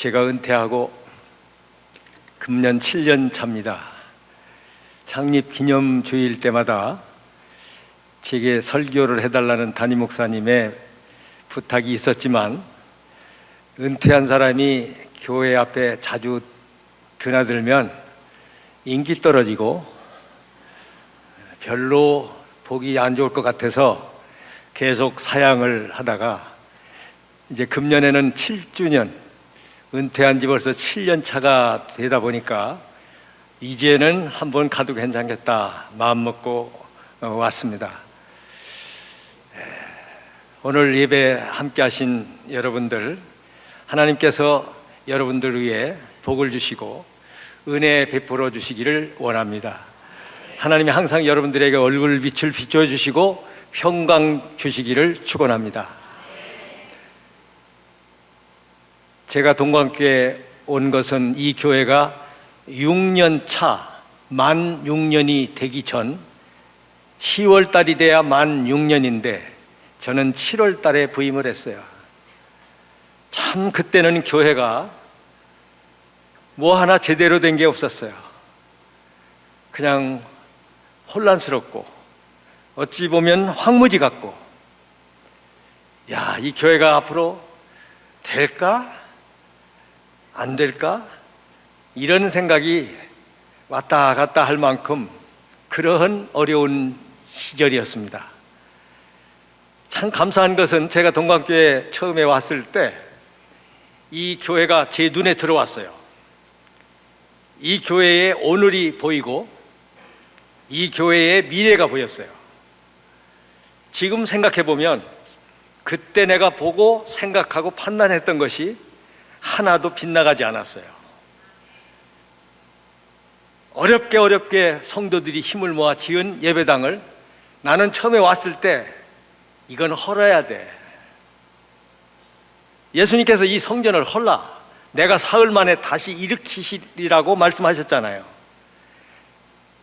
제가 은퇴하고 금년 7년 차입니다. 창립 기념 주일 때마다 제게 설교를 해달라는 담임 목사님의 부탁이 있었지만, 은퇴한 사람이 교회 앞에 자주 드나들면 인기 떨어지고 별로 보기 안 좋을 것 같아서 계속 사양을 하다가, 이제 금년에는 7주년, 은퇴한 지 벌써 7년 차가 되다 보니까 이제는 한번 가도 괜찮겠다 마음먹고 왔습니다. 오늘 예배 함께 하신 여러분들, 하나님께서 여러분들 위해 복을 주시고 은혜 베풀어 주시기를 원합니다. 하나님이 항상 여러분들에게 얼굴빛을 비춰주시고 평강 주시기를 축원합니다. 제가 동광교회에 온 것은 이 교회가 6년 차, 만 6년이 되기 전 10월 달이 돼야 만 6년인데 저는 7월 달에 부임을 했어요. 참 그때는 교회가 뭐 하나 제대로 된 게 없었어요. 그냥 혼란스럽고 어찌 보면 황무지 같고, 야, 이 교회가 앞으로 될까? 안 될까? 이런 생각이 왔다 갔다 할 만큼 그러한 어려운 시절이었습니다. 참 감사한 것은 제가 동광교회에 처음에 왔을 때 이 교회가 제 눈에 들어왔어요. 이 교회의 오늘이 보이고 이 교회의 미래가 보였어요. 지금 생각해 보면 그때 내가 보고 생각하고 판단했던 것이 하나도 빗나가지 않았어요. 어렵게 성도들이 힘을 모아 지은 예배당을 나는 처음에 왔을 때 이건 헐어야 돼. 예수님께서 이 성전을 헐라, 내가 사흘 만에 다시 일으키시리라고 말씀하셨잖아요.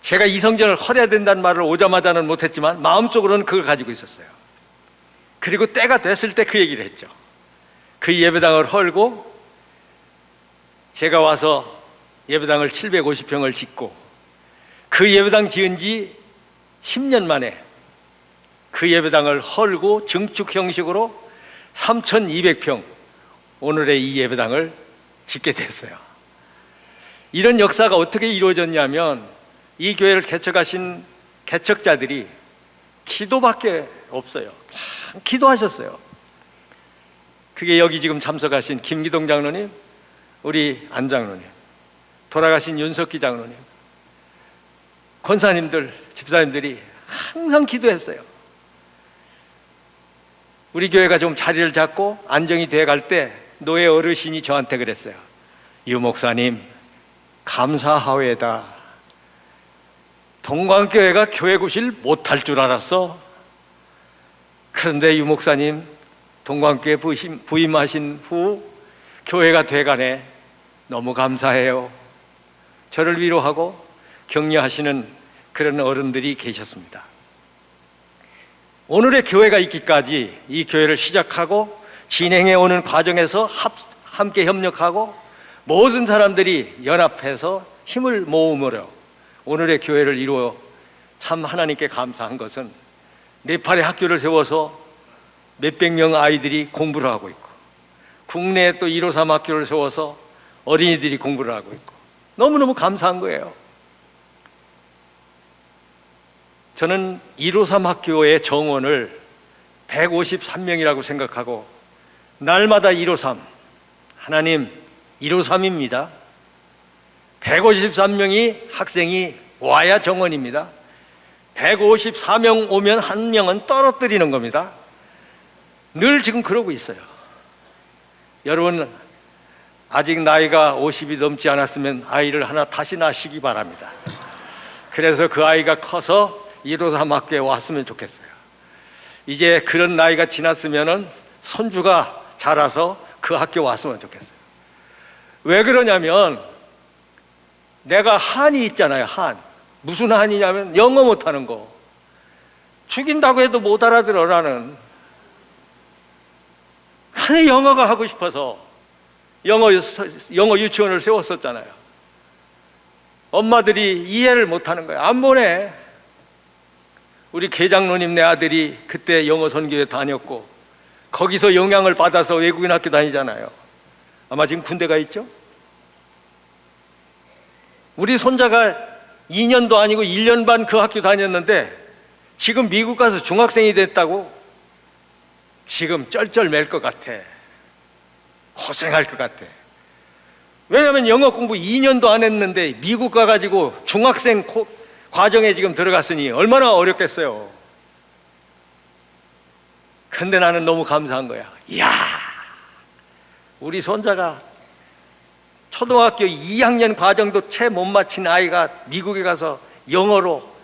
제가 이 성전을 헐어야 된다는 말을 오자마자는 못했지만 마음속으로는 그걸 가지고 있었어요. 그리고 때가 됐을 때 그 얘기를 했죠. 그 예배당을 헐고 제가 와서 예배당을 750평을 짓고, 그 예배당 지은 지 10년 만에 그 예배당을 헐고 증축 형식으로 3,200평 오늘의 이 예배당을 짓게 됐어요. 이런 역사가 어떻게 이루어졌냐면 이 교회를 개척하신 개척자들이 기도밖에 없어요. 참 기도하셨어요. 그게 여기 지금 참석하신 김기동 장로님, 우리 안 장로님, 돌아가신 윤석기 장로님, 권사님들, 집사님들이 항상 기도했어요. 우리 교회가 좀 자리를 잡고 안정이 돼갈 때 노예 어르신이 저한테 그랬어요. 유 목사님, 감사하외다. 동광교회가 교회 구실 못할 줄 알았어. 그런데 유 목사님, 동광교회 부임하신 후 교회가 돼가네. 너무 감사해요. 저를 위로하고 격려하시는 그런 어른들이 계셨습니다. 오늘의 교회가 있기까지, 이 교회를 시작하고 진행해 오는 과정에서 함께 협력하고 모든 사람들이 연합해서 힘을 모으므로 오늘의 교회를 이루어 참 하나님께 감사한 것은 네팔에 학교를 세워서 몇백 명 아이들이 공부를 하고 있고, 국내에 또 153 학교를 세워서 어린이들이 공부를 하고 있고, 너무너무 감사한 거예요. 저는 153 학교의 정원을 153명이라고 생각하고 날마다 153, 하나님 153입니다. 153명이 학생이 와야 정원입니다. 154명 오면 한 명은 떨어뜨리는 겁니다. 늘 지금 그러고 있어요. 여러분, 아직 나이가 50이 넘지 않았으면 아이를 하나 다시 낳으시기 바랍니다. 그래서 그 아이가 커서 153 학교에 왔으면 좋겠어요. 이제 그런 나이가 지났으면 손주가 자라서 그 학교 왔으면 좋겠어요. 왜 그러냐면 내가 한이 있잖아요. 한. 무슨 한이냐면 영어 못하는 거. 죽인다고 해도 못 알아들어. 나는 영어가 하고 싶어서 영어 유치원을 세웠었잖아요. 엄마들이 이해를 못하는 거예요. 안 보내. 우리 계장로님 내 아들이 그때 영어 선교회 다녔고 거기서 영향을 받아서 외국인 학교 다니잖아요. 아마 지금 군대 가 있죠? 우리 손자가 2년도 아니고 1년 반 그 학교 다녔는데 지금 미국 가서 중학생이 됐다고? 지금 쩔쩔맬 것 같아. 고생할 것 같아. 왜냐하면 영어 공부 2년도 안 했는데 미국 가가지고 중학생 과정에 지금 들어갔으니 얼마나 어렵겠어요. 근데 나는 너무 감사한 거야. 이야, 우리 손자가 초등학교 2학년 과정도 채 못 마친 아이가 미국에 가서 영어로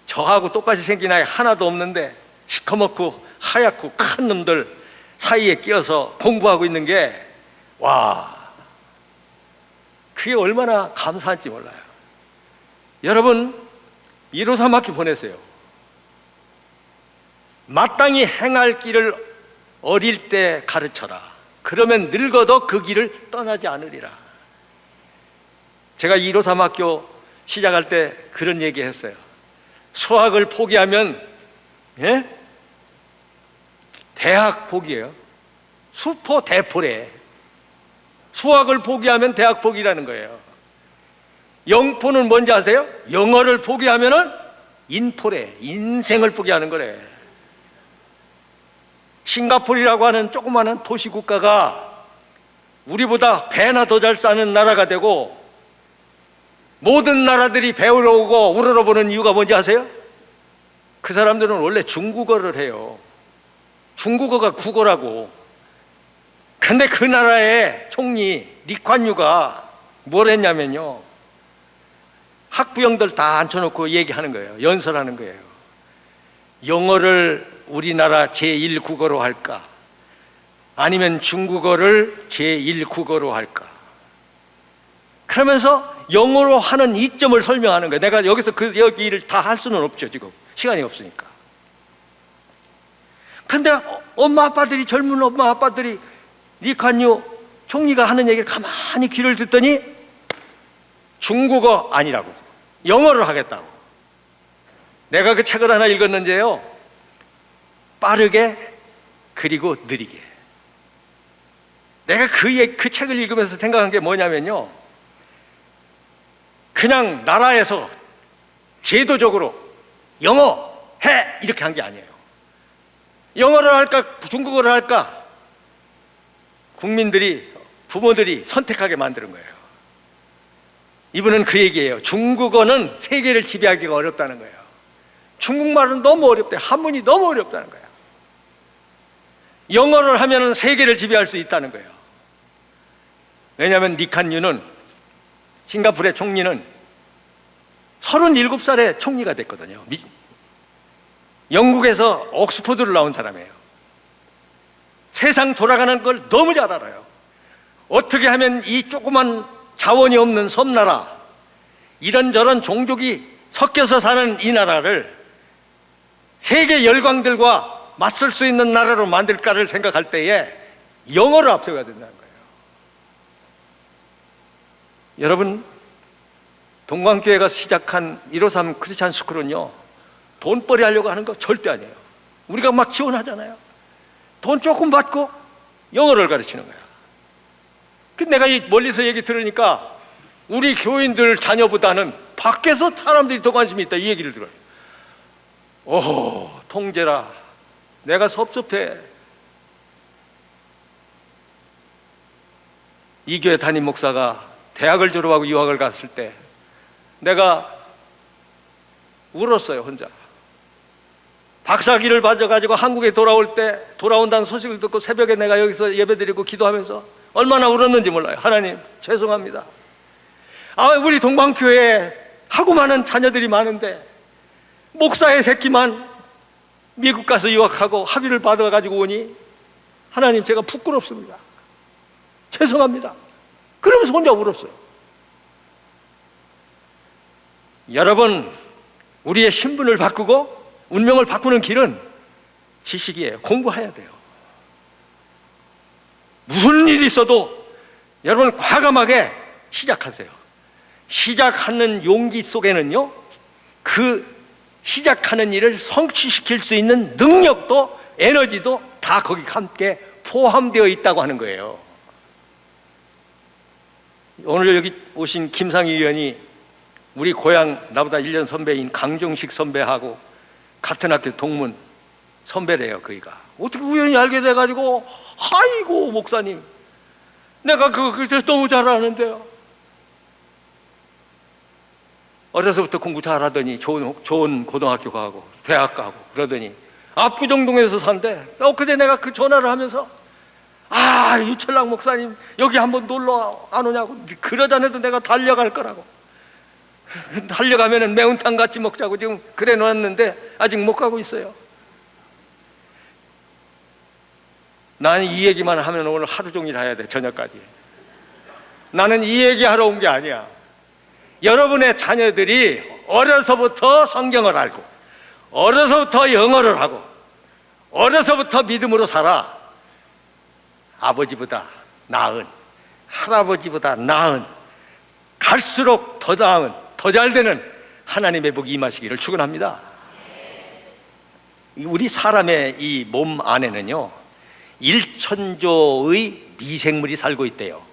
저하고 똑같이 생긴 아이 하나도 없는데 시커멓고 하얗고 큰 놈들 사이에 끼어서 공부하고 있는 게, 와, 그게 얼마나 감사한지 몰라요. 여러분 153학기 보내세요. 마땅히 행할 길을 어릴 때 가르쳐라. 그러면 늙어도 그 길을 떠나지 않으리라. 제가 153학교 시작할 때 그런 얘기 했어요. 수학을 포기하면, 예? 대학 포기예요. 수포 대포래. 수학을 포기하면 대학 포기라는 거예요. 영포는 뭔지 아세요? 영어를 포기하면은 인포래. 인생을 포기하는 거래. 싱가포르라고 하는 조그마한 도시 국가가 우리보다 배나 더 잘 사는 나라가 되고 모든 나라들이 배우러 오고 우러러보는 이유가 뭔지 아세요? 그 사람들은 원래 중국어를 해요. 중국어가 국어라고. 근데 그 나라의 총리 리콴유가 뭘 했냐면요, 학부형들 다 앉혀놓고 얘기하는 거예요. 연설하는 거예요. 영어를 우리나라 제1국어로 할까? 아니면 중국어를 제1국어로 할까? 그러면서 영어로 하는 이점을 설명하는 거예요. 내가 여기서 그 여기를 다 할 수는 없죠. 지금 시간이 없으니까. 근데 엄마 아빠들이, 젊은 엄마 아빠들이 리콴유 총리가 하는 얘기를 가만히 귀를 듣더니 중국어 아니라고, 영어를 하겠다고. 내가 그 책을 하나 읽었는데요, 빠르게 그리고 느리게. 내가 그 책을 읽으면서 생각한 게 뭐냐면요, 그냥 나라에서 제도적으로 영어 해 이렇게 한 게 아니에요. 영어를 할까 중국어를 할까 국민들이, 부모들이 선택하게 만드는 거예요. 이분은 그 얘기예요. 중국어는 세계를 지배하기가 어렵다는 거예요. 중국말은 너무 어렵대. 한문이 너무 어렵다는 거예요. 영어를 하면 세계를 지배할 수 있다는 거예요. 왜냐하면 리콴유는, 싱가포르의 총리는 37살에 총리가 됐거든요. 영국에서 옥스퍼드를 나온 사람이에요. 세상 돌아가는 걸 너무 잘 알아요. 어떻게 하면 이 조그만 자원이 없는 섬나라, 이런저런 종족이 섞여서 사는 이 나라를 세계 열강들과 맞설 수 있는 나라로 만들까를 생각할 때에 영어를 앞세워야 된다는 거예요. 여러분, 동광교회가 시작한 153 크리스찬 스쿨은요, 돈벌이 하려고 하는 거 절대 아니에요. 우리가 막 지원하잖아요. 돈 조금 받고 영어를 가르치는 거야. 근데 내가 이 멀리서 얘기 들으니까 우리 교인들 자녀보다는 밖에서 사람들이 더 관심이 있다, 이 얘기를 들어요. 오, 통제라. 내가 섭섭해. 이 교회 담임 목사가 대학을 졸업하고 유학을 갔을 때 내가 울었어요, 혼자. 박사학위를 받아가지고 한국에 돌아올 때, 돌아온다는 소식을 듣고 새벽에 내가 여기서 예배드리고 기도하면서 얼마나 울었는지 몰라요. 하나님, 죄송합니다. 우리 동방교회에 하고 많은 자녀들이 많은데 목사의 새끼만 미국 가서 유학하고 학위를 받아가지고 오니 하나님, 제가 부끄럽습니다. 죄송합니다. 그러면서 혼자 울었어요. 여러분, 우리의 신분을 바꾸고 운명을 바꾸는 길은 지식이에요. 공부해야 돼요. 무슨 일이 있어도 여러분 과감하게 시작하세요. 시작하는 용기 속에는요, 그 시작하는 일을 성취시킬 수 있는 능력도 에너지도 다 거기 함께 포함되어 있다고 하는 거예요. 오늘 여기 오신 김상희 의원이 우리 고향 나보다 1년 선배인 강종식 선배하고 같은 학교 동문 선배래요. 그이가 어떻게 우연히 알게 돼가지고, 아이고 목사님, 내가 그거 너무 잘하는데요. 어려서부터 공부 잘하더니 좋은 고등학교 가고 대학 가고 그러더니 압구정동에서 산대. 엊그제 내가 그 전화를 하면서, 아, 유철락 목사님 여기 한번 놀러 안 오냐고. 그러자네도 내가 달려갈 거라고. 달려가면은 매운탕 같이 먹자고 지금 그래 놓았는데 아직 못 가고 있어요. 나는 이 얘기만 하면 오늘 하루 종일 해야 돼, 저녁까지. 나는 이 얘기하러 온 게 아니야. 여러분의 자녀들이 어려서부터 성경을 알고, 어려서부터 영어를 하고, 어려서부터 믿음으로 살아. 아버지보다 나은, 할아버지보다 나은, 갈수록 더 나은, 더 잘되는 하나님의 복이 임하시기를 축원합니다. 우리 사람의 이 몸 안에는요 1천조의 미생물이 살고 있대요.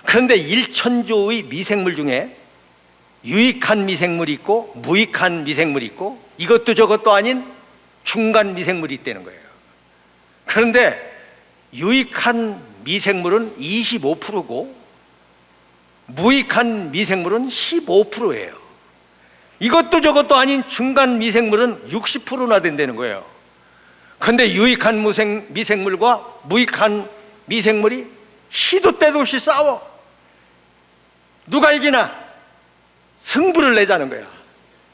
그런데 1천조의 미생물 중에 유익한 미생물이 있고 무익한 미생물이 있고 이것도 저것도 아닌 중간 미생물이 있다는 거예요. 그런데 유익한 미생물은 25%고 무익한 미생물은 15%예요. 이것도 저것도 아닌 중간 미생물은 60%나 된다는 거예요. 그런데 유익한 미생물과 무익한 미생물이 시도 때도 없이 싸워. 누가 이기나 승부를 내자는 거야.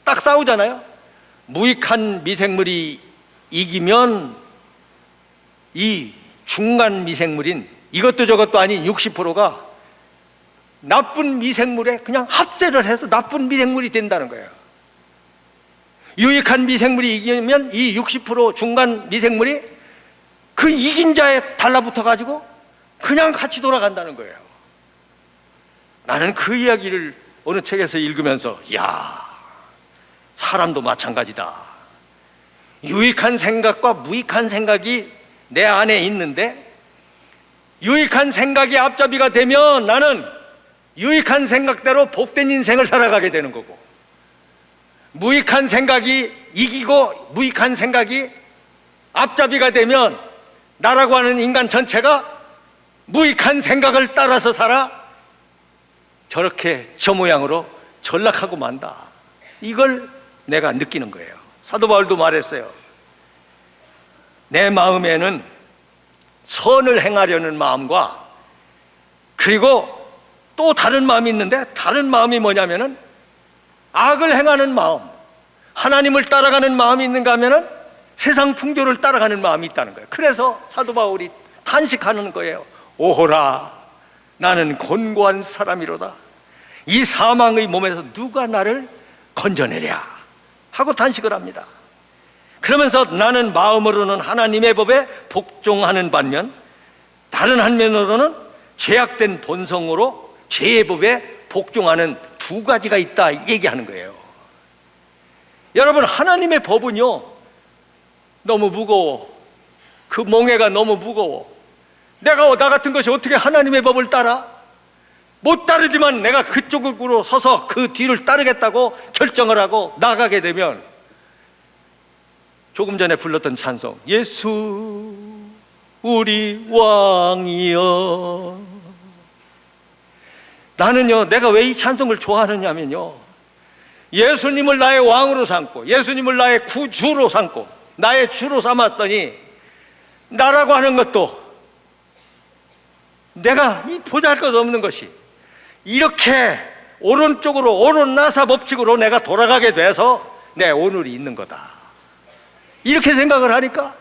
딱 싸우잖아요. 무익한 미생물이 이기면 이 중간 미생물인 이것도 저것도 아닌 60%가 나쁜 미생물에 그냥 합세를 해서 나쁜 미생물이 된다는 거예요. 유익한 미생물이 이기면 이 60% 중간 미생물이 그 이긴 자에 달라붙어 가지고 그냥 같이 돌아간다는 거예요. 나는 그 이야기를 어느 책에서 읽으면서, 야, 사람도 마찬가지다. 유익한 생각과 무익한 생각이 내 안에 있는데 유익한 생각이 앞잡이가 되면 나는 유익한 생각대로 복된 인생을 살아가게 되는 거고, 무익한 생각이 이기고 무익한 생각이 앞잡이가 되면 나라고 하는 인간 전체가 무익한 생각을 따라서 살아 저렇게 저 모양으로 전락하고 만다. 이걸 내가 느끼는 거예요. 사도 바울도 말했어요. 내 마음에는 선을 행하려는 마음과 그리고 또 다른 마음이 있는데, 다른 마음이 뭐냐면은 악을 행하는 마음, 하나님을 따라가는 마음이 있는가 하면은 세상 풍조를 따라가는 마음이 있다는 거예요. 그래서 사도 바울이 탄식하는 거예요. 오호라, 나는 곤고한 사람이로다. 이 사망의 몸에서 누가 나를 건져내랴 하고 탄식을 합니다. 그러면서 나는 마음으로는 하나님의 법에 복종하는 반면 다른 한면으로는 죄악된 본성으로 죄의 법에 복종하는 두 가지가 있다 얘기하는 거예요. 여러분, 하나님의 법은요 너무 무거워. 그 몽해가 너무 무거워. 내가 나 같은 것이 어떻게 하나님의 법을 따라? 못 따르지만 내가 그쪽으로 서서 그 뒤를 따르겠다고 결정을 하고 나가게 되면, 조금 전에 불렀던 찬송, 예수 우리 왕이여. 나는요, 내가 왜 이 찬송을 좋아하느냐면요, 예수님을 나의 왕으로 삼고 예수님을 나의 구주로 삼고 나의 주로 삼았더니 나라고 하는 것도 내가 이 보잘것없는 것이 이렇게 오른쪽으로 오른나사 법칙으로 내가 돌아가게 돼서 내 오늘이 있는 거다. 이렇게 생각을 하니까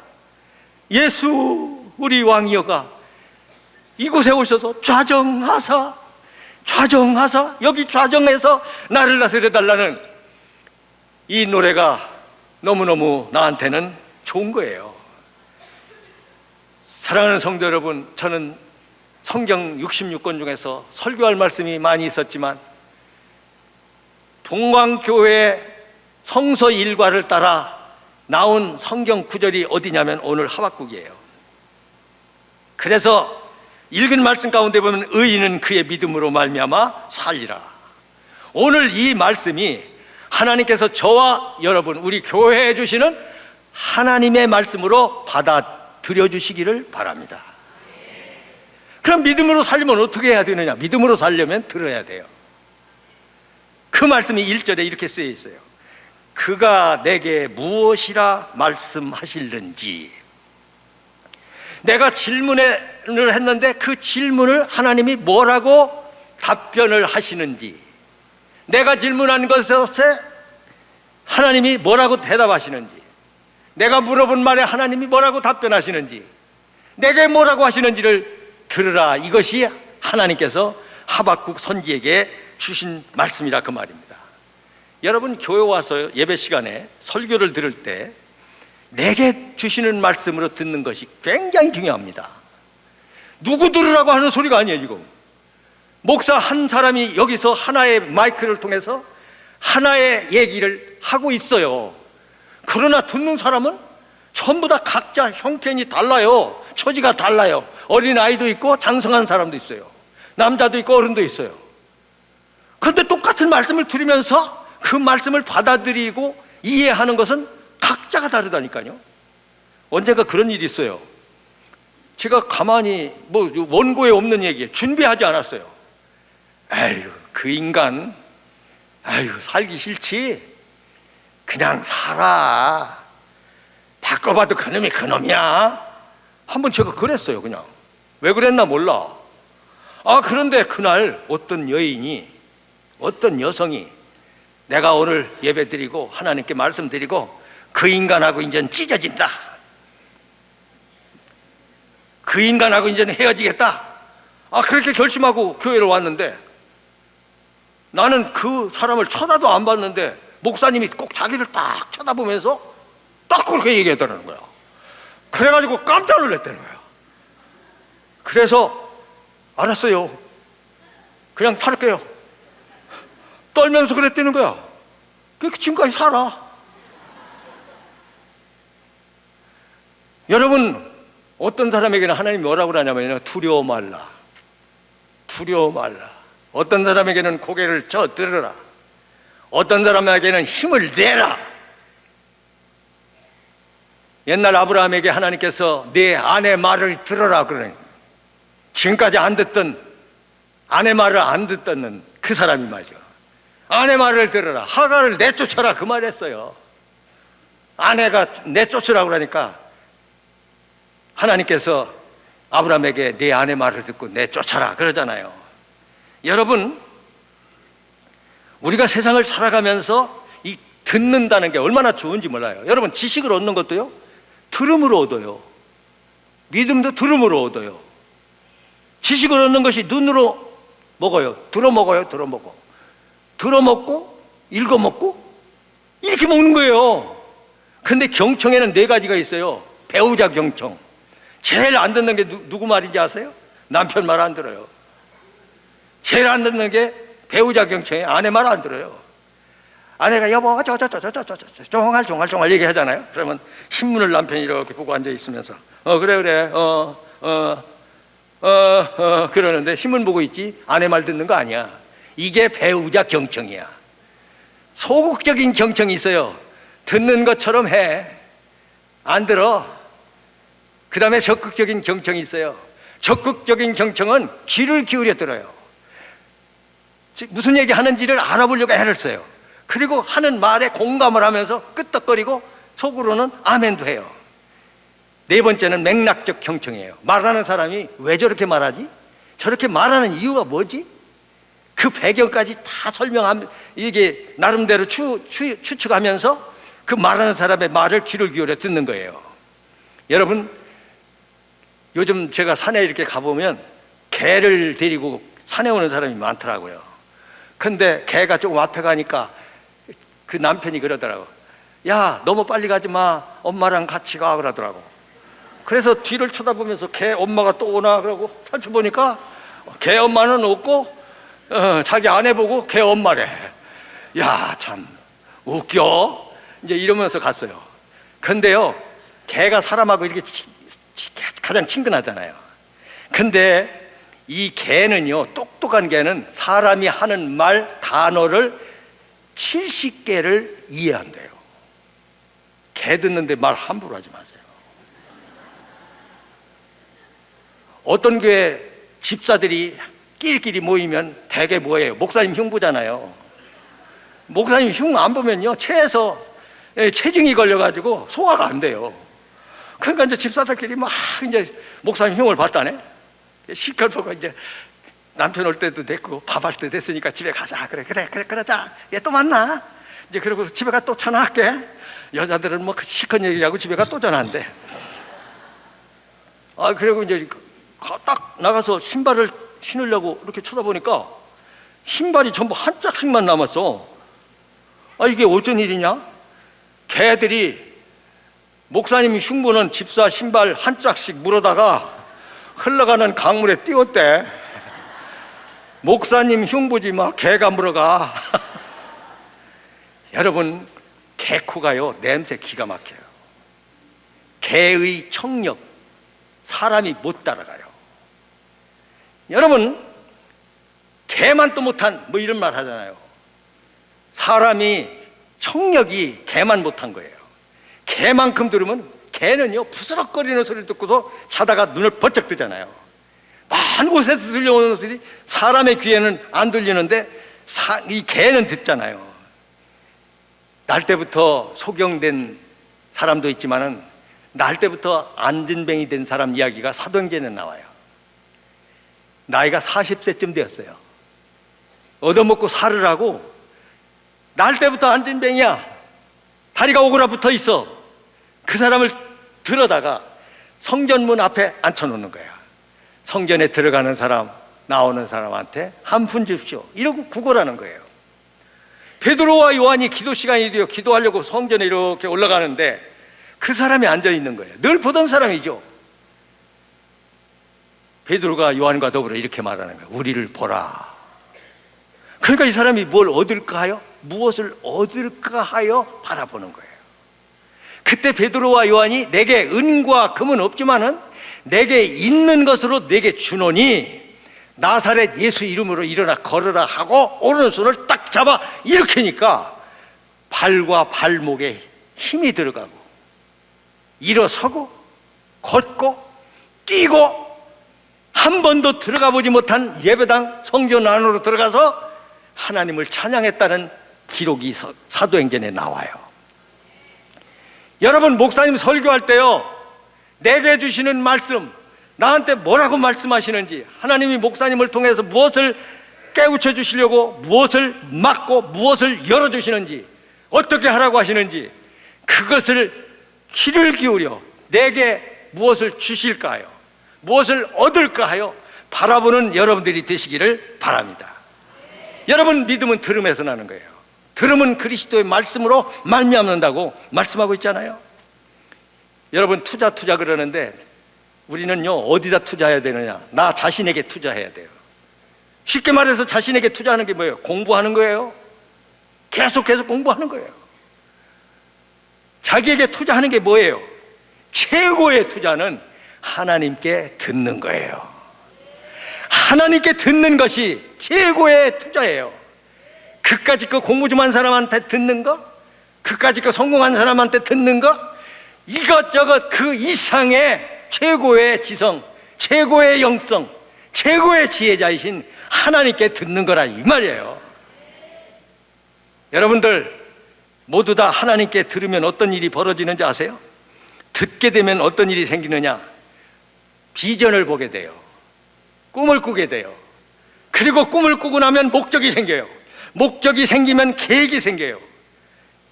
예수 우리 왕이여가 이곳에 오셔서 좌정하사 여기 좌정해서 나를 다스려 달라는 이 노래가 너무너무 나한테는 좋은 거예요. 사랑하는 성도 여러분, 저는 성경 66권 중에서 설교할 말씀이 많이 있었지만 동광교회 성서 일과를 따라 나온 성경 구절이 어디냐면 오늘 하박국이에요. 그래서 읽은 말씀 가운데 보면 의인은 그의 믿음으로 말미암아 살리라. 오늘 이 말씀이 하나님께서 저와 여러분 우리 교회에 주시는 하나님의 말씀으로 받아들여 주시기를 바랍니다. 그럼 믿음으로 살려면 어떻게 해야 되느냐? 믿음으로 살려면 들어야 돼요. 그 말씀이 1절에 이렇게 쓰여 있어요. 그가 내게 무엇이라 말씀하실는지. 내가 질문을 했는데 그 질문을 하나님이 뭐라고 답변을 하시는지, 내가 질문한 것에 하나님이 뭐라고 대답하시는지, 내가 물어본 말에 하나님이 뭐라고 답변하시는지, 내게 뭐라고 하시는지를 들으라. 이것이 하나님께서 하박국 선지에게 주신 말씀이라 그 말입니다. 여러분 교회 와서 예배 시간에 설교를 들을 때 내게 주시는 말씀으로 듣는 것이 굉장히 중요합니다. 누구 들으라고 하는 소리가 아니에요. 지금 목사 한 사람이 여기서 하나의 마이크를 통해서 하나의 얘기를 하고 있어요. 그러나 듣는 사람은 전부 다 각자 형편이 달라요. 처지가 달라요. 어린아이도 있고 장성한 사람도 있어요. 남자도 있고 어른도 있어요. 그런데 똑같은 말씀을 들으면서 그 말씀을 받아들이고 이해하는 것은 각자가 다르다니까요. 언젠가 그런 일이 있어요. 제가 가만히 원고에 없는 얘기 준비하지 않았어요. 아이고 그 인간 아이고 살기 싫지? 그냥 살아. 바꿔봐도 그놈이 그놈이야. 한번 제가 그랬어요. 그냥 왜 그랬나 몰라. 그런데 그날 어떤 여인이, 어떤 여성이 내가 오늘 예배 드리고 하나님께 말씀드리고 그 인간하고 이제는 찢어진다, 그 인간하고 이제는 헤어지겠다, 그렇게 결심하고 교회를 왔는데 나는 그 사람을 쳐다도 안 봤는데 목사님이 꼭 자기를 딱 쳐다보면서 딱 그렇게 얘기했다는 거야. 그래가지고 깜짝 놀랐다는 거야. 그래서 알았어요, 그냥 살게요. 떨면서 그랬다는 거야. 그 지금까지 살아. 여러분 어떤 사람에게는 하나님이 뭐라고 그러냐면 두려워 말라, 두려워 말라. 어떤 사람에게는 고개를 져들어라. 어떤 사람에게는 힘을 내라. 옛날 아브라함에게 하나님께서 내 아내 말을 들어라 그러니 지금까지 안 듣던, 아내 말을 안 듣던 그 사람이 말이죠. 아내 말을 들어라. 하갈을 내쫓아라 그 말 했어요. 아내가 내쫓으라고 그러니까 하나님께서 아브라함에게 내 아내 말을 듣고 내쫓아라 그러잖아요. 여러분 우리가 세상을 살아가면서 이 듣는다는 게 얼마나 좋은지 몰라요. 여러분 지식을 얻는 것도요 들음으로 얻어요. 믿음도 들음으로 얻어요. 지식을 얻는 것이 눈으로 먹어요. 들어먹어요. 들어먹고 읽어먹고 이렇게 먹는 거예요. 근데 경청에는 4가지가 있어요. 배우자 경청. 제일 안 듣는 게 누구 말인지 아세요? 남편 말 안 들어요. 제일 안 듣는 게 배우자 경청에 아내 말 안 들어요. 아내가 여보 종알 얘기하잖아요. 그러면 신문을 남편이 이렇게 보고 앉아 있으면서 그래 그러는데 신문 보고 있지 아내 말 듣는 거 아니야. 이게 배우자 경청이야. 소극적인 경청이 있어요. 듣는 것처럼 해. 안 들어. 그 다음에 적극적인 경청이 있어요. 적극적인 경청은 귀를 기울여 들어요. 무슨 얘기 하는지를 알아보려고 애를 써요. 그리고 하는 말에 공감을 하면서 끄떡거리고 속으로는 아멘도 해요. 4번째는 맥락적 경청이에요. 말하는 사람이 왜 저렇게 말하지? 저렇게 말하는 이유가 뭐지? 그 배경까지 다 설명하면 이게 나름대로 추측하면서 그 말하는 사람의 말을 귀를 기울여 듣는 거예요. 여러분 요즘 제가 산에 이렇게 가보면 개를 데리고 산에 오는 사람이 많더라고요. 근데 개가 조금 앞에 가니까 그 남편이 그러더라고. 야 너무 빨리 가지 마, 엄마랑 같이 가 그러더라고. 그래서 뒤를 쳐다보면서 걔 엄마가 또 오나 그러고 살펴보니까 걔 엄마는 없고 자기 아내 보고 걔 엄마래. 야, 참 웃겨. 이제 이러면서 갔어요. 근데요, 개가 사람하고 이렇게 가장 친근하잖아요. 근데 이 개는요, 똑똑한 개는 사람이 하는 말 단어를 70개를 이해한대요. 개 듣는데 말 함부로 하지 마세요. 어떤 교회 집사들이 끼리끼리 모이면 대개 뭐예요? 목사님 흉 보잖아요. 목사님 흉 안 보면요, 체에서 체증이 걸려가지고 소화가 안 돼요. 그러니까 이제 집사들끼리 막 이제 목사님 흉을 봤다네. 실컷 보고 이제 남편 올 때도 됐고 밥할 때 됐으니까 집에 가자. 그러자. 얘 또 만나. 이제 그리고 집에 가 또 전화할게. 여자들은 뭐 실컷 얘기하고 집에 가 또 전화한대. 그리고 이제 딱 나가서 신발을 신으려고 이렇게 쳐다보니까 신발이 전부 한 짝씩만 남았어. 이게 어쩐 일이냐? 개들이 목사님이 흉보는 집사 신발 한 짝씩 물어다가 흘러가는 강물에 띄웠대. 목사님 흉보지 마, 개가 물어가. 여러분, 개코가요, 냄새 기가 막혀요. 개의 청력, 사람이 못 따라가요. 여러분, 개만 또 못한 뭐 이런 말 하잖아요. 사람이 청력이 개만 못한 거예요. 개만큼 들으면 개는요, 부스럭거리는 소리를 듣고도 자다가 눈을 번쩍 뜨잖아요. 많은 곳에서 들려오는 소리 사람의 귀에는 안 들리는데 이 개는 듣잖아요. 날 때부터 소경된 사람도 있지만은 날 때부터 안진뱅이 된 사람 이야기가 사도행전에 나와요. 나이가 40세쯤 되었어요. 얻어먹고 살으라고 날 때부터 안진뱅이야. 다리가 오그라 붙어 있어. 그 사람을 들어다가 성전문 앞에 앉혀놓는 거야. 성전에 들어가는 사람, 나오는 사람한테 한 푼 줍시오. 이러고 구걸하는 거예요. 베드로와 요한이 기도 시간이 되어 기도하려고 성전에 이렇게 올라가는데 그 사람이 앉아 있는 거예요. 늘 보던 사람이죠. 베드로가 요한과 더불어 이렇게 말하는 거예요. 우리를 보라. 그러니까 이 사람이 뭘 얻을까 하여, 무엇을 얻을까 하여 바라보는 거예요. 그때 베드로와 요한이 내게 은과 금은 없지만은 내게 있는 것으로 내게 주노니 나사렛 예수 이름으로 일어나 걸으라 하고 오른손을 딱 잡아 일으키니까 발과 발목에 힘이 들어가고 일어서고 걷고 뛰고 한 번도 들어가 보지 못한 예배당 성전 안으로 들어가서 하나님을 찬양했다는 기록이 사도행전에 나와요. 여러분, 목사님 설교할 때요, 내게 주시는 말씀, 나한테 뭐라고 말씀하시는지, 하나님이 목사님을 통해서 무엇을 깨우쳐 주시려고, 무엇을 막고 무엇을 열어주시는지, 어떻게 하라고 하시는지, 그것을 귀를 기울여 내게 무엇을 주실까 하여, 무엇을 얻을까 하여 바라보는 여러분들이 되시기를 바랍니다. 여러분, 믿음은 들음에서 나는 거예요. 들음은 그리스도의 말씀으로 말미암는다고 말씀하고 있잖아요. 여러분, 투자 그러는데 우리는요, 어디다 투자해야 되느냐? 나 자신에게 투자해야 돼요. 쉽게 말해서 자신에게 투자하는 게 뭐예요? 공부하는 거예요. 계속 공부하는 거예요. 자기에게 투자하는 게 뭐예요? 최고의 투자는 하나님께 듣는 거예요. 하나님께 듣는 것이 최고의 투자예요. 그까짓 거 공부 좀 한 사람한테 듣는 거, 그까짓 거 성공한 사람한테 듣는 거, 이것저것 그 이상의 최고의 지성, 최고의 영성, 최고의 지혜자이신 하나님께 듣는 거라 이 말이에요. 여러분들 모두 다 하나님께 들으면 어떤 일이 벌어지는지 아세요? 듣게 되면 어떤 일이 생기느냐? 비전을 보게 돼요. 꿈을 꾸게 돼요. 그리고 꿈을 꾸고 나면 목적이 생겨요. 목적이 생기면 계획이 생겨요.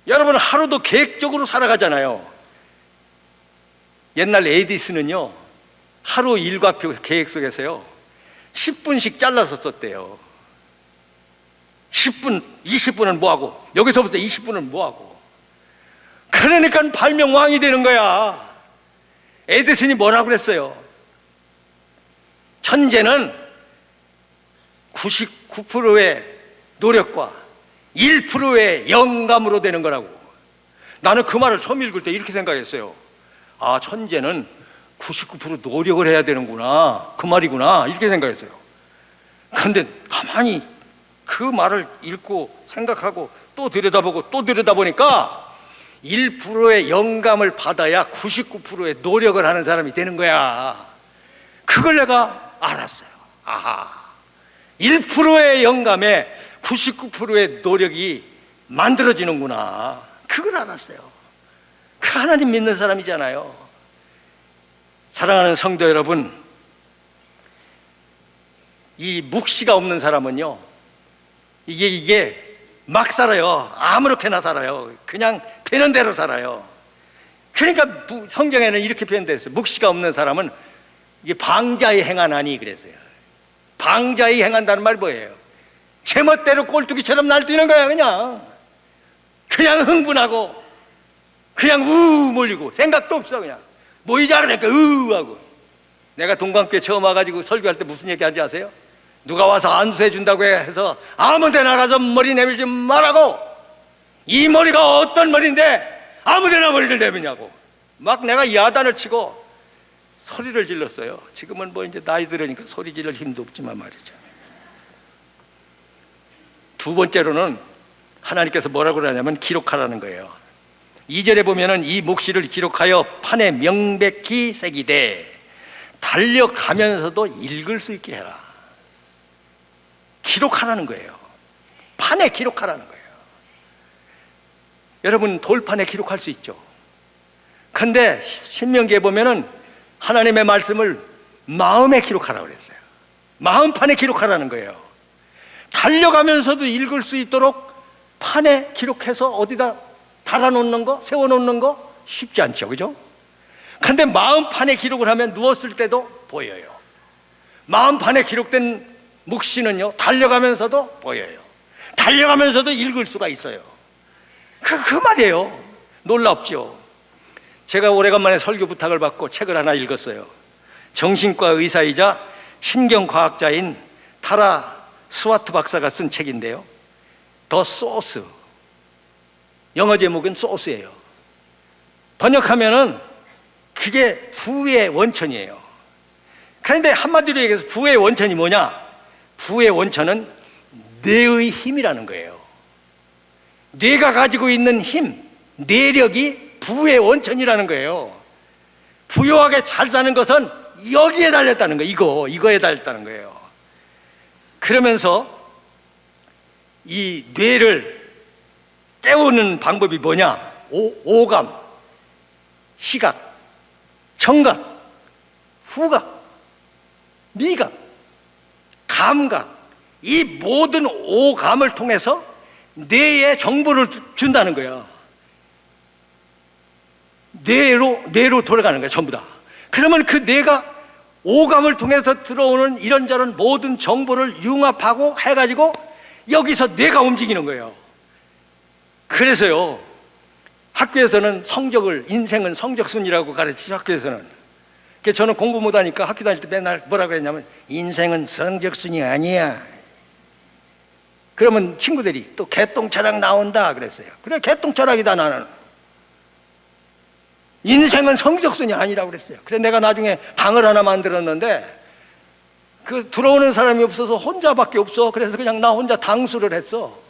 여러분, 하루도 계획적으로 살아가잖아요. 옛날 에디슨은요, 하루 일과표 계획 속에서요 10분씩 잘라서 썼대요. 10분, 20분은 뭐하고, 여기서부터 20분은 뭐하고. 그러니까 발명왕이 되는 거야. 에디슨이 뭐라고 그랬어요? 천재는 99%의 노력과 1%의 영감으로 되는 거라고. 나는 그 말을 처음 읽을 때 이렇게 생각했어요. 아, 천재는 99% 노력을 해야 되는구나, 그 말이구나, 이렇게 생각했어요. 그런데 가만히 그 말을 읽고 생각하고 또 들여다보고 또 들여다보니까 1%의 영감을 받아야 99%의 노력을 하는 사람이 되는 거야. 그걸 내가 알았어요. 아하, 1%의 영감에 99%의 노력이 만들어지는구나. 그걸 알았어요. 그 하나님 믿는 사람이잖아요. 사랑하는 성도 여러분, 이 묵시가 없는 사람은요, 이게 막 살아요. 아무렇게나 살아요. 그냥 되는 대로 살아요. 그러니까 성경에는 이렇게 표현되어 있어요. 묵시가 없는 사람은 이게 방자히 행하나니 그랬어요. 방자히 행한다는 말 뭐예요? 제멋대로 꼴뚜기처럼 날뛰는 거야. 그냥 흥분하고 그냥 몰리고 생각도 없어. 그냥 모이자 그러니까 하고. 내가 동방교회 처음 와가지고 설교할 때 무슨 얘기 하지 아세요? 누가 와서 안수해 준다고 해서 아무 데나 가서 머리 내밀지 말라고. 이 머리가 어떤 머리인데 아무 데나 머리를 내미냐고 막 내가 야단을 치고 소리를 질렀어요. 지금은 뭐 이제 나이 들으니까 소리 지를 힘도 없지만 말이죠. 두 번째로는 하나님께서 뭐라고 그러냐면 기록하라는 거예요. 2절에 보면은 이 묵시를 기록하여 판에 명백히 새기되 달려가면서도 읽을 수 있게 해라. 기록하라는 거예요. 판에 기록하라는 거예요. 여러분, 돌판에 기록할 수 있죠. 근데 신명기에 보면은 하나님의 말씀을 마음에 기록하라고 그랬어요. 마음판에 기록하라는 거예요. 달려가면서도 읽을 수 있도록 판에 기록해서 어디다 달아놓는 거, 세워놓는 거 쉽지 않죠, 그죠? 근데 마음판에 기록을 하면 누웠을 때도 보여요. 마음판에 기록된 묵시는요, 달려가면서도 보여요. 달려가면서도 읽을 수가 있어요. 그 말이에요. 놀랍죠? 제가 오래간만에 설교 부탁을 받고 책을 하나 읽었어요. 정신과 의사이자 신경과학자인 타라 스와트 박사가 쓴 책인데요, 더 소스. 영어 제목은 소스예요. 번역하면은 그게 부의 원천이에요. 그런데 한마디로 얘기해서 부의 원천이 뭐냐? 부의 원천은 뇌의 힘이라는 거예요. 뇌가 가지고 있는 힘, 뇌력이 부의 원천이라는 거예요. 부유하게 잘 사는 것은 여기에 달렸다는 거예요. 이거에 달렸다는 거예요. 그러면서 이 뇌를 깨우는 방법이 뭐냐? 오감, 시각, 청각, 후각, 미각, 감각, 이 모든 오감을 통해서 뇌에 정보를 준다는 거예요. 뇌로 돌아가는 거예요, 전부 다. 그러면 그 뇌가 오감을 통해서 들어오는 이런저런 모든 정보를 융합하고 해가지고 여기서 뇌가 움직이는 거예요. 그래서요, 학교에서는 인생은 성적순이라고 가르치죠, 학교에서는. 그래서 저는 공부 못하니까 학교 다닐 때 맨날 뭐라고 그랬냐면, 인생은 성적순이 아니야. 그러면 친구들이 또 개똥철학 나온다 그랬어요. 그래, 개똥철학이다 나는. 인생은 성적순이 아니라고 그랬어요. 그래서 내가 나중에 당을 하나 만들었는데 그 들어오는 사람이 없어서 혼자밖에 없어. 그래서 그냥 나 혼자 당수를 했어.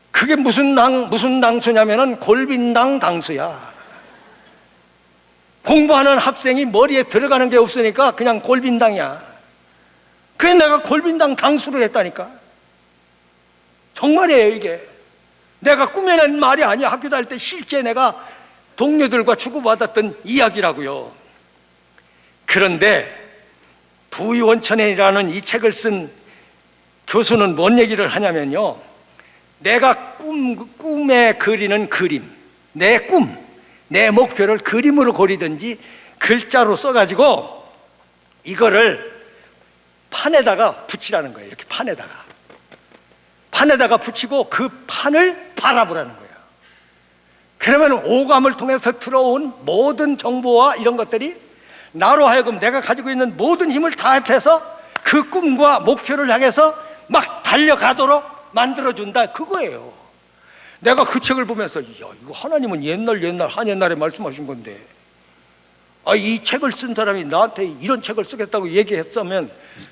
그게 무슨 당수냐면은 골빈당 당수야. 공부하는 학생이 머리에 들어가는 게 없으니까 그냥 골빈당이야. 그래서 내가 골빈당 당수를 했다니까. 정말이에요, 이게. 내가 꾸며낸 말이 아니야. 학교 다닐 때 실제 내가 동료들과 주고받았던 이야기라고요. 그런데 부의원천이라는 이 책을 쓴 교수는 뭔 얘기를 하냐면요, 내가 꿈에 그리는 그림, 내 꿈, 내 목표를 그림으로 그리든지 글자로 써가지고 이거를 판에다가 붙이라는 거예요. 이렇게 판에다가 붙이고 그 판을 바라보라는 거예요. 그러면 오감을 통해서 들어온 모든 정보와 이런 것들이 나로 하여금 내가 가지고 있는 모든 힘을 다 합해서 그 꿈과 목표를 향해서 막 달려가도록 만들어준다, 그거예요. 내가 그 책을 보면서, 야, 이거 하나님은 옛날 한옛날에 말씀하신 건데, 이 책을 쓴 사람이 나한테 이런 책을 쓰겠다고 얘기했으면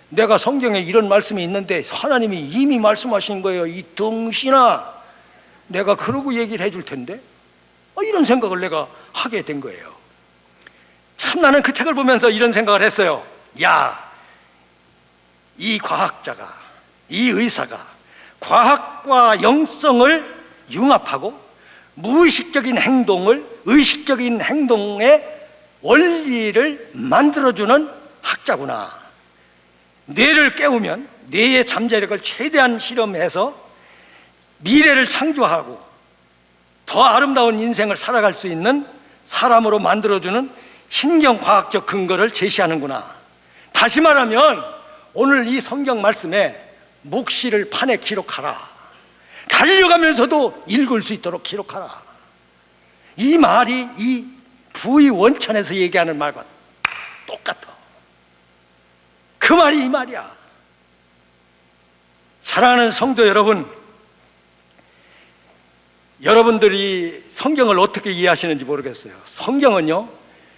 내가 성경에 이런 말씀이 있는데 하나님이 이미 말씀하신 거예요, 이 등신아, 내가 그러고 얘기를 해줄 텐데, 이런 생각을 내가 하게 된 거예요. 참, 나는 그 책을 보면서 이런 생각을 했어요. 야, 이 과학자가, 이 의사가 과학과 영성을 융합하고 무의식적인 행동을 의식적인 행동의 원리를 만들어주는 학자구나. 뇌를 깨우면 뇌의 잠재력을 최대한 실험해서 미래를 창조하고 더 아름다운 인생을 살아갈 수 있는 사람으로 만들어주는 신경과학적 근거를 제시하는구나. 다시 말하면 오늘 이 성경 말씀에 묵시를 판에 기록하라, 달려가면서도 읽을 수 있도록 기록하라, 이 말이 이 부의 원천에서 얘기하는 말과 똑같아. 그 말이 이 말이야. 사랑하는 성도 여러분, 여러분들이 성경을 어떻게 이해하시는지 모르겠어요. 성경은요,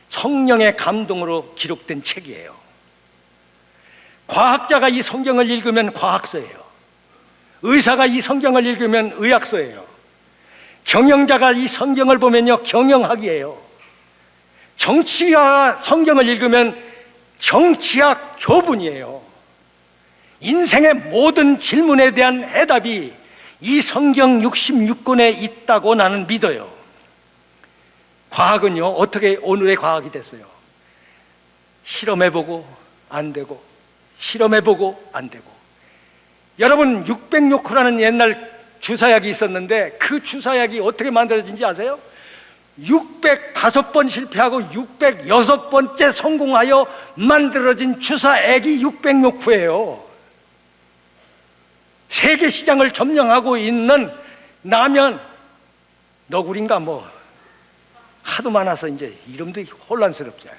성령의 감동으로 기록된 책이에요. 과학자가 이 성경을 읽으면 과학서예요. 의사가 이 성경을 읽으면 의학서예요. 경영자가 이 성경을 보면요, 경영학이에요. 정치가 성경을 읽으면 정치학 교분이에요. 인생의 모든 질문에 대한 해답이 이 성경 66권에 있다고 나는 믿어요. 과학은요, 어떻게 오늘의 과학이 됐어요? 실험해보고 안 되고, 실험해보고 안 되고. 여러분, 606호라는 옛날 주사약이 있었는데 그 주사약이 어떻게 만들어진지 아세요? 605번 실패하고 606번째 성공하여 만들어진 주사액이 606호예요. 세계 시장을 점령하고 있는 라면, 너구리인가 뭐 하도 많아서 이제 이름도 혼란스럽죠.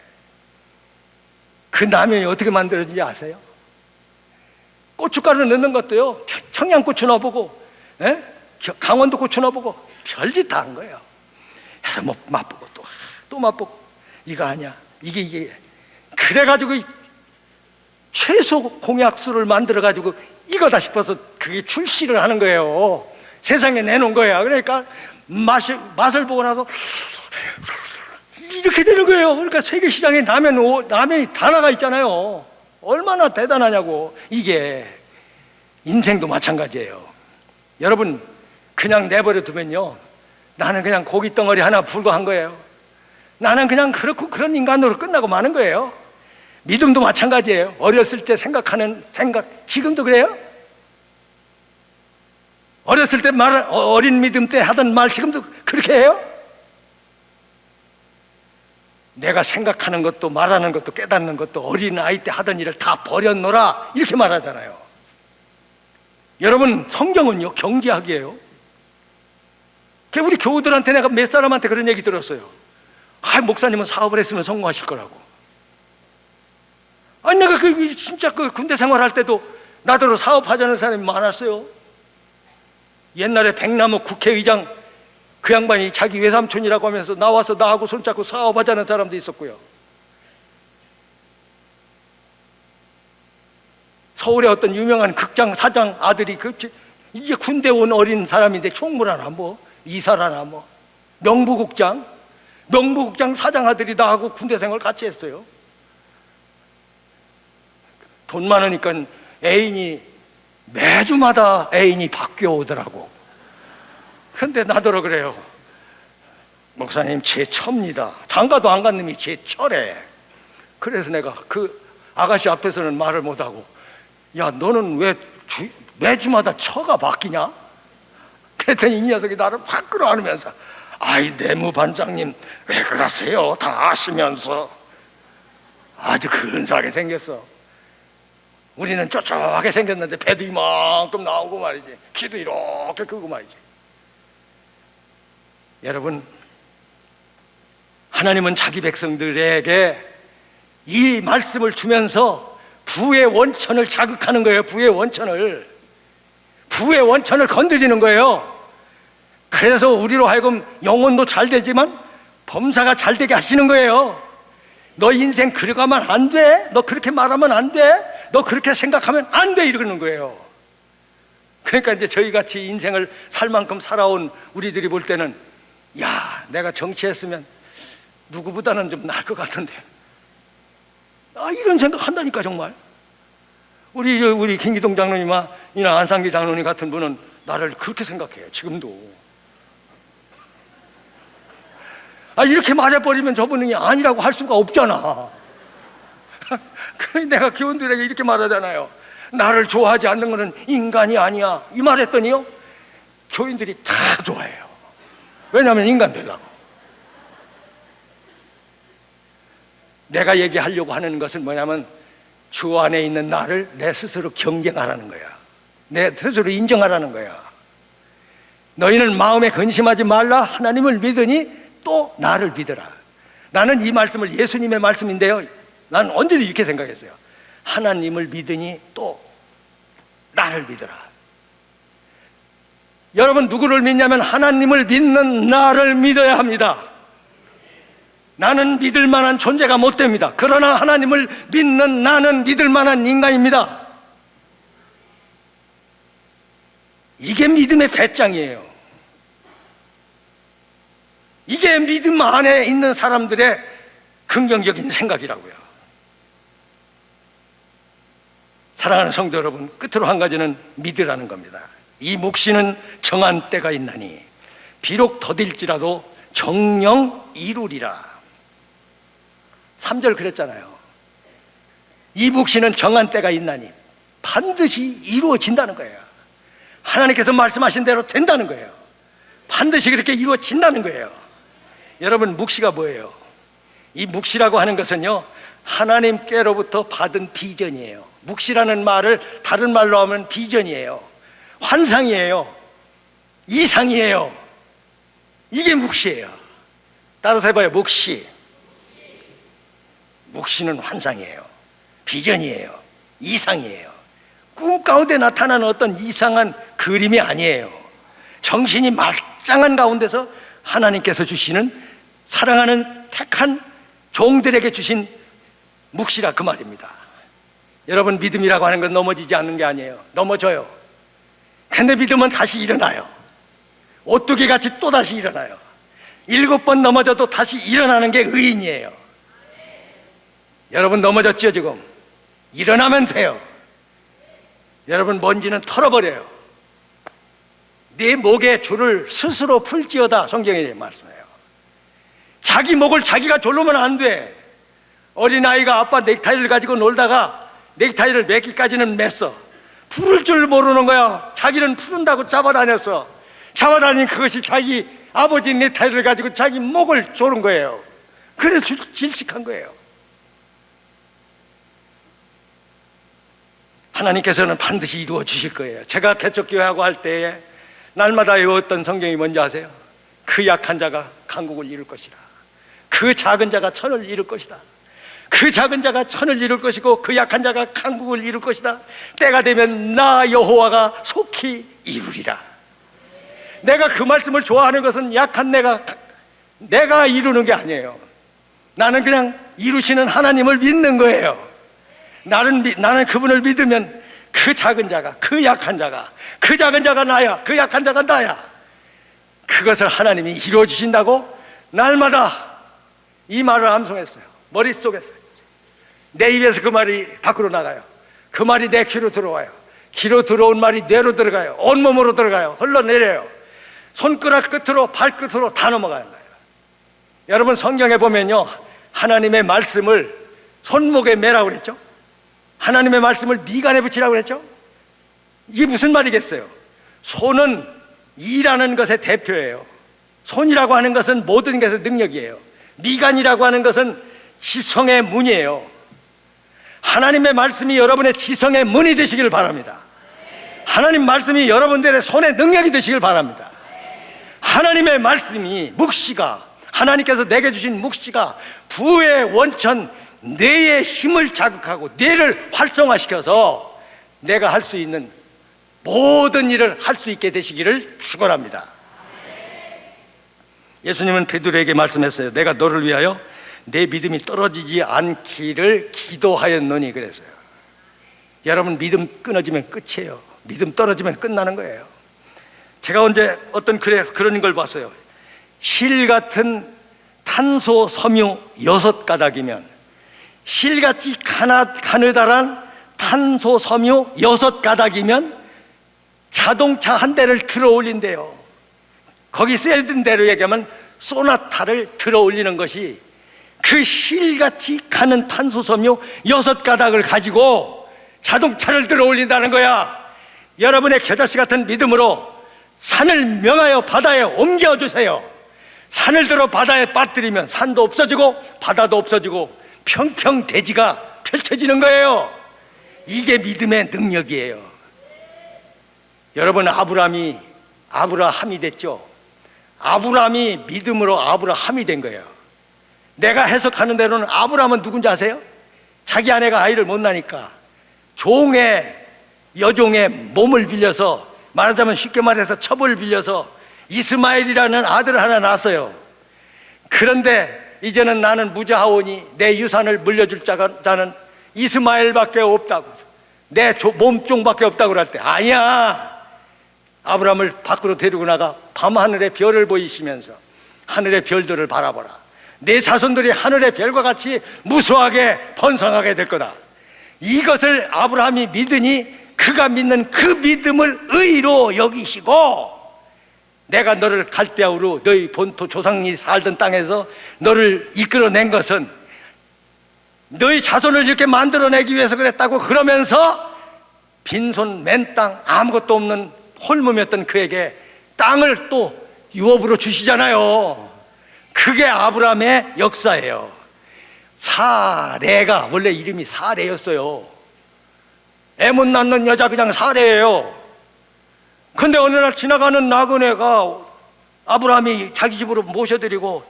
그 라면이 어떻게 만들어진지 아세요? 고춧가루 넣는 것도요, 청양고추 넣어보고, 강원도 고추 넣어보고 별짓 다 한 거예요. 해서 뭐 맛보고 또 맛보고, 이거 아니야, 이게 그래가지고 최소 공약수를 만들어가지고 이거다 싶어서 그게 출시를 하는 거예요. 세상에 내놓은 거예요. 그러니까 맛을 보고 나서 이렇게 되는 거예요. 그러니까 세계 시장에 라면이 다 나가 있잖아요. 얼마나 대단하냐고. 이게 인생도 마찬가지예요. 여러분, 그냥 내버려 두면요, 나는 그냥 고기 덩어리 하나 불과한 거예요. 나는 그냥 그렇고 그런 인간으로 끝나고 마는 거예요. 믿음도 마찬가지예요. 어렸을 때 생각하는 생각, 지금도 그래요? 어렸을 때 어린 믿음 때 하던 말 지금도 그렇게 해요? 내가 생각하는 것도 말하는 것도 깨닫는 것도 어린 아이 때 하던 일을 다 버렸노라, 이렇게 말하잖아요. 여러분, 성경은요, 경제학이에요. 우리 교우들한테 내가 몇 사람한테 그런 얘기 들었어요. 목사님은 사업을 했으면 성공하실 거라고. 아니, 내가 진짜 군대 생활할 때도 나더러 사업하자는 사람이 많았어요. 옛날에 백남욱 국회의장, 그 양반이 자기 외삼촌이라고 하면서 나와서 나하고 손잡고 사업하자는 사람도 있었고요. 서울의 어떤 유명한 극장 사장 아들이 이제 군대 온 어린 사람인데 총무라나 뭐 이사라나 뭐 명부국장 사장 아들이 나하고 군대 생활 같이 했어요. 돈 많으니까 매주마다 애인이 바뀌어 오더라고. 근데 나더러 그래요. 목사님, 제 처입니다. 장가도 안 간 놈이 제 처래. 그래서 내가 그 아가씨 앞에서는 말을 못하고, 야, 너는 왜 매주마다 처가 바뀌냐? 그랬더니 이 녀석이 나를 확 끌어안으면서, 아이, 내무반장님 왜 그러세요? 다 아시면서. 아주 근사하게 생겼어. 우리는 쪼쪼하게 생겼는데 배도 이만큼 나오고 말이지, 키도 이렇게 크고 말이지. 여러분, 하나님은 자기 백성들에게 이 말씀을 주면서 부의 원천을 자극하는 거예요. 부의 원천을 건드리는 거예요. 그래서 우리로 하여금 영혼도 잘 되지만 범사가 잘 되게 하시는 거예요. 너 인생 그려가면 안 돼. 너 그렇게 말하면 안 돼. 너 그렇게 생각하면 안 돼. 이러는 거예요. 그러니까 이제 저희같이 인생을 살 만큼 살아온 우리들이 볼 때는, 야, 내가 정치했으면 누구보다는 좀 나을 것 같은데, 이런 생각 한다니까. 정말 우리 김기동 장로님이나 안상기 장로님 같은 분은 나를 그렇게 생각해요. 지금도. 이렇게 말해버리면 저분이 아니라고 할 수가 없잖아. 내가 교원들에게 이렇게 말하잖아요. 나를 좋아하지 않는 것은 인간이 아니야, 이 말했더니요, 교인들이 다 좋아해요. 왜냐하면 인간 되려고. 내가 얘기하려고 하는 것은 뭐냐면, 주 안에 있는 나를 내 스스로 경쟁하라는 거야. 내 스스로 인정하라는 거야. 너희는 마음에 근심하지 말라. 하나님을 믿으니 또 나를 믿으라. 나는 이 말씀을 예수님의 말씀인데요, 나는 언제도 이렇게 생각했어요. 하나님을 믿으니 또 나를 믿으라. 여러분, 누구를 믿냐면 하나님을 믿는 나를 믿어야 합니다. 나는 믿을 만한 존재가 못 됩니다. 그러나 하나님을 믿는 나는 믿을 만한 인간입니다. 이게 믿음의 배짱이에요. 이게 믿음 안에 있는 사람들의 긍정적인 생각이라고요. 사랑하는 성도 여러분, 끝으로 한 가지는 믿으라는 겁니다. 이 묵시는 정한 때가 있나니 비록 더딜지라도 정녕 이루리라. 3절 그랬잖아요. 이 묵시는 정한 때가 있나니 반드시 이루어진다는 거예요. 하나님께서 말씀하신 대로 된다는 거예요. 반드시 그렇게 이루어진다는 거예요. 여러분, 묵시가 뭐예요? 이 묵시라고 하는 것은요, 하나님께로부터 받은 비전이에요. 묵시라는 말을 다른 말로 하면 비전이에요. 환상이에요. 이상이에요. 이게 묵시예요. 따라서 해봐요. 묵시는 환상이에요. 비전이에요. 이상이에요. 꿈 가운데 나타나는 어떤 이상한 그림이 아니에요. 정신이 말짱한 가운데서 하나님께서 주시는, 사랑하는 택한 종들에게 주신 묵시라, 그 말입니다. 여러분, 믿음이라고 하는 건 넘어지지 않는 게 아니에요. 넘어져요. 근데 믿음은 다시 일어나요. 오뚜기같이 또 다시 일어나요. 7번 넘어져도 다시 일어나는 게 의인이에요. 여러분, 넘어졌죠 지금? 일어나면 돼요. 여러분, 먼지는 털어버려요. 네 목의 줄을 스스로 풀지어다, 성경에 말씀해요. 자기 목을 자기가 졸르면 안 돼. 어린아이가 아빠 넥타이를 가지고 놀다가 넥타이를 매기까지는 맸어. 풀을 줄 모르는 거야. 자기는 푸른다고 잡아다녔어. 잡아다닌 그것이 자기 아버지 넥타이를 가지고 자기 목을 조른 거예요. 그래서 질식한 거예요. 하나님께서는 반드시 이루어 주실 거예요. 제가 개척교회하고 할 때에 날마다 외웠던 성경이 뭔지 아세요? 그 약한 자가 강국을 이룰 것이라. 그 작은 자가 천을 이룰 것이다. 그 작은 자가 천을 이룰 것이고 그 약한 자가 강국을 이룰 것이다. 때가 되면 나 여호와가 속히 이루리라. 내가 그 말씀을 좋아하는 것은 약한 내가 이루는 게 아니에요. 나는 그냥 이루시는 하나님을 믿는 거예요. 나는 그분을 믿으면 그 작은 자가, 그 약한 자가, 그 작은 자가 나야, 그 약한 자가 나야. 그것을 하나님이 이루어 주신다고 날마다 이 말을 암송했어요. 머릿속에서. 내 입에서 그 말이 밖으로 나가요. 그 말이 내 귀로 들어와요. 귀로 들어온 말이 뇌로 들어가요. 온몸으로 들어가요. 흘러내려요. 손가락 끝으로 발끝으로 다 넘어가는 거예요. 여러분, 성경에 보면요, 하나님의 말씀을 손목에 매라고 그랬죠? 하나님의 말씀을 미간에 붙이라고 그랬죠? 이게 무슨 말이겠어요? 손은 일하는 것의 대표예요. 손이라고 하는 것은 모든 것의 능력이에요. 미간이라고 하는 것은 지성의 문이에요. 하나님의 말씀이 여러분의 지성의 문이 되시길 바랍니다. 하나님 말씀이 여러분들의 손의 능력이 되시길 바랍니다. 하나님의 말씀이, 묵시가 하나님께서 내게 주신 묵시가 부의 원천 뇌의 힘을 자극하고 뇌를 활성화시켜서 내가 할 수 있는 모든 일을 할 수 있게 되시기를 축원합니다. 예수님은 베드로에게 말씀했어요. 내가 너를 위하여 내 믿음이 떨어지지 않기를 기도하였노니 그랬어요. 여러분, 믿음 끊어지면 끝이에요. 믿음 떨어지면 끝나는 거예요. 제가 언제 어떤 글에 그런 걸 봤어요. 실 같은 탄소 섬유 6가닥이면 실같이 가느다란 탄소 섬유 6가닥이면 자동차 한 대를 들어 올린대요. 거기 써야 된 대로 얘기하면 소나타를 들어 올리는 것이 그 실같이 가는 탄소 섬유 6가닥을 가지고 자동차를 들어 올린다는 거야. 여러분의 겨자씨 같은 믿음으로 산을 명하여 바다에 옮겨주세요. 산을 들어 바다에 빠뜨리면 산도 없어지고 바다도 없어지고 평평대지가 펼쳐지는 거예요. 이게 믿음의 능력이에요. 여러분, 아브라함이 됐죠. 아브라함이 믿음으로 아브라함이 된 거예요. 내가 해석하는 대로는 아브라함은 누군지 아세요? 자기 아내가 아이를 못 낳으니까 여종의 몸을 빌려서, 말하자면 쉽게 말해서 첩을 빌려서 이스마엘이라는 아들을 하나 낳았어요. 그런데 이제는 나는 무자하오니 내 유산을 물려줄 자는 이스마엘밖에 없다고, 내 몸종밖에 없다고 그럴 때, 아니야, 아브라함을 밖으로 데리고 나가 밤하늘의 별을 보이시면서 하늘의 별들을 바라보라. 내 자손들이 하늘의 별과 같이 무수하게 번성하게 될 거다. 이것을 아브라함이 믿으니 그가 믿는 그 믿음을 의로 여기시고, 내가 너를 갈대아우로 너희 본토 조상이 살던 땅에서 너를 이끌어낸 것은 너희 자손을 이렇게 만들어내기 위해서 그랬다고, 그러면서 빈손 맨 땅 아무것도 없는 홀몸이었던 그에게 땅을 또 유업으로 주시잖아요. 그게 아브라함의 역사예요. 사레가 원래 이름이 사레였어요. 애 못 낳는 여자 그냥 사레예요. 근데 어느 날 지나가는 나그네가 아브라함이 자기 집으로 모셔드리고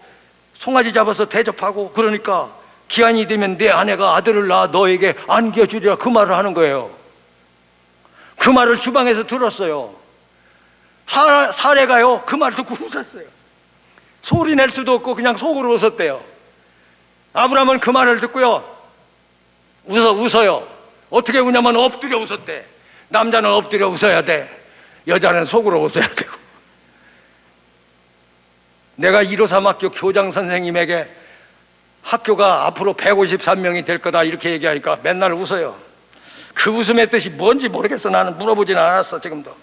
송아지 잡아서 대접하고 그러니까 기한이 되면 내 아내가 아들을 낳아 너에게 안겨주리라, 그 말을 하는 거예요. 그 말을 주방에서 들었어요. 사례가요 그 말을 듣고 웃었어요. 소리 낼 수도 없고 그냥 속으로 웃었대요. 아브라함은 그 말을 듣고요 웃어요. 어떻게 우냐면 엎드려 웃었대. 남자는 엎드려 웃어야 돼, 여자는 속으로 웃어야 되고. 내가 153학교 교장 선생님에게 학교가 앞으로 153명이 될 거다 이렇게 얘기하니까 맨날 웃어요. 그 웃음의 뜻이 뭔지 모르겠어. 나는 물어보지는 않았어 지금도.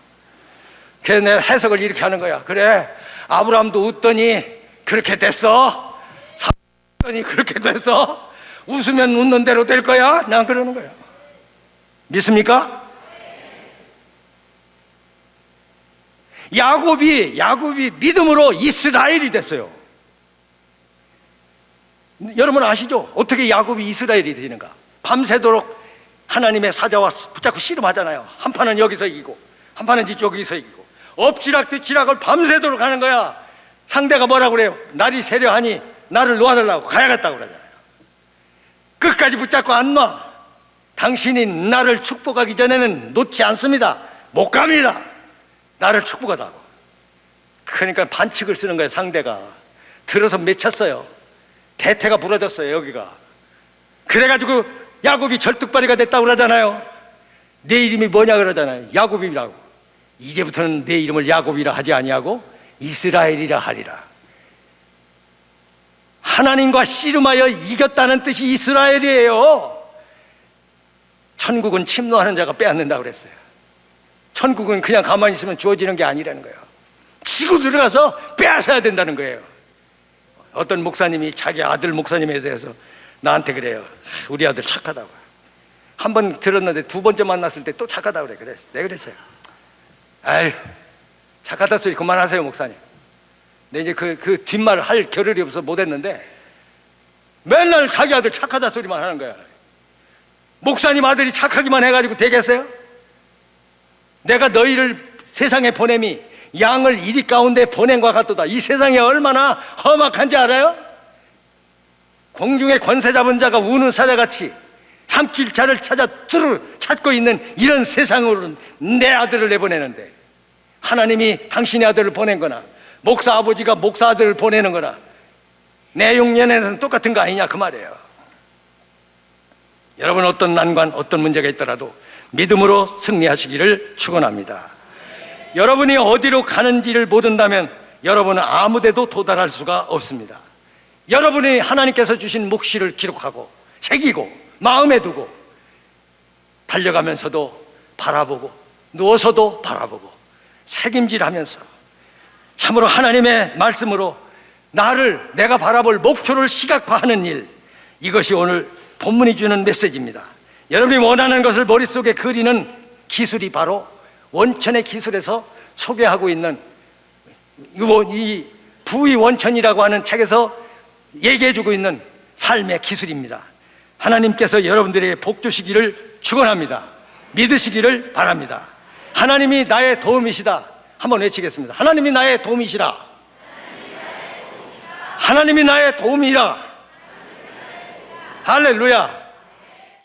그래서 내가 해석을 이렇게 하는 거야. 그래, 아브라함도 웃더니 그렇게 됐어, 웃더니 그렇게 됐어, 웃으면 웃는 대로 될 거야. 난 그러는 거야. 믿습니까? 야곱이 믿음으로 이스라엘이 됐어요. 여러분 아시죠? 어떻게 야곱이 이스라엘이 되는가? 밤새도록 하나님의 사자와 붙잡고 씨름하잖아요. 한 판은 여기서 이기고 한 판은 저기서 이기고 엎치락뒤치락을 밤새도록 하는 거야. 상대가 뭐라고 그래요? 날이 세려하니 나를 놓아달라고, 가야겠다고 그러잖아요. 끝까지 붙잡고 안 놔. 당신이 나를 축복하기 전에는 놓지 않습니다. 못 갑니다. 나를 축복하다고. 그러니까 반칙을 쓰는 거예요. 상대가 들어서 맺혔어요. 대퇴가 부러졌어요 여기가. 그래가지고 야곱이 절뚝발이가 됐다고 그러잖아요. 내 이름이 뭐냐 그러잖아요. 야곱이라고. 이제부터는 내 이름을 야곱이라 하지 아니하고 이스라엘이라 하리라. 하나님과 씨름하여 이겼다는 뜻이 이스라엘이에요. 천국은 침노하는 자가 빼앗는다고 그랬어요. 천국은 그냥 가만히 있으면 주어지는 게 아니라는 거예요. 치고 들어가서 빼앗아야 된다는 거예요. 어떤 목사님이 자기 아들 목사님에 대해서 나한테 그래요. 우리 아들 착하다고. 한 번 들었는데 두 번째 만났을 때 또 착하다고 그래. 내가 그랬어요. 아유, 착하다 소리 그만하세요 목사님. 근데 이제 그 뒷말을 할 겨를이 없어서 못했는데 맨날 자기 아들 착하다 소리만 하는 거야. 목사님 아들이 착하기만 해가지고 되겠어요? 내가 너희를 세상에 보냄이 양을 이리 가운데 보낸과 같도다. 이 세상이 얼마나 험악한지 알아요? 공중의 권세 잡은 자가 우는 사자같이 삼킬 자를 찾아 찾고 있는 이런 세상으로 내 아들을 내보내는데, 하나님이 당신의 아들을 보낸 거나 목사 아버지가 목사 아들을 보내는 거나 내용면에는 똑같은 거 아니냐 그 말이에요. 여러분, 어떤 난관, 어떤 문제가 있더라도 믿음으로 승리하시기를 축원합니다. 여러분이 어디로 가는지를 모른다면 여러분은 아무 데도 도달할 수가 없습니다. 여러분이 하나님께서 주신 묵시를 기록하고 새기고 마음에 두고 달려가면서도 바라보고 누워서도 바라보고 책임질하면서 참으로 하나님의 말씀으로 내가 바라볼 목표를 시각화하는 일, 이것이 오늘 본문이 주는 메시지입니다. 여러분이 원하는 것을 머릿속에 그리는 기술이 바로 원천의 기술에서 소개하고 있는 이 부의 원천이라고 하는 책에서 얘기해주고 있는 삶의 기술입니다. 하나님께서 여러분들에게 복 주시기를 축원합니다. 믿으시기를 바랍니다. 하나님이 나의 도움이시다. 한번 외치겠습니다. 하나님이 나의 도움이시라. 하나님이 나의 도움이라. 할렐루야.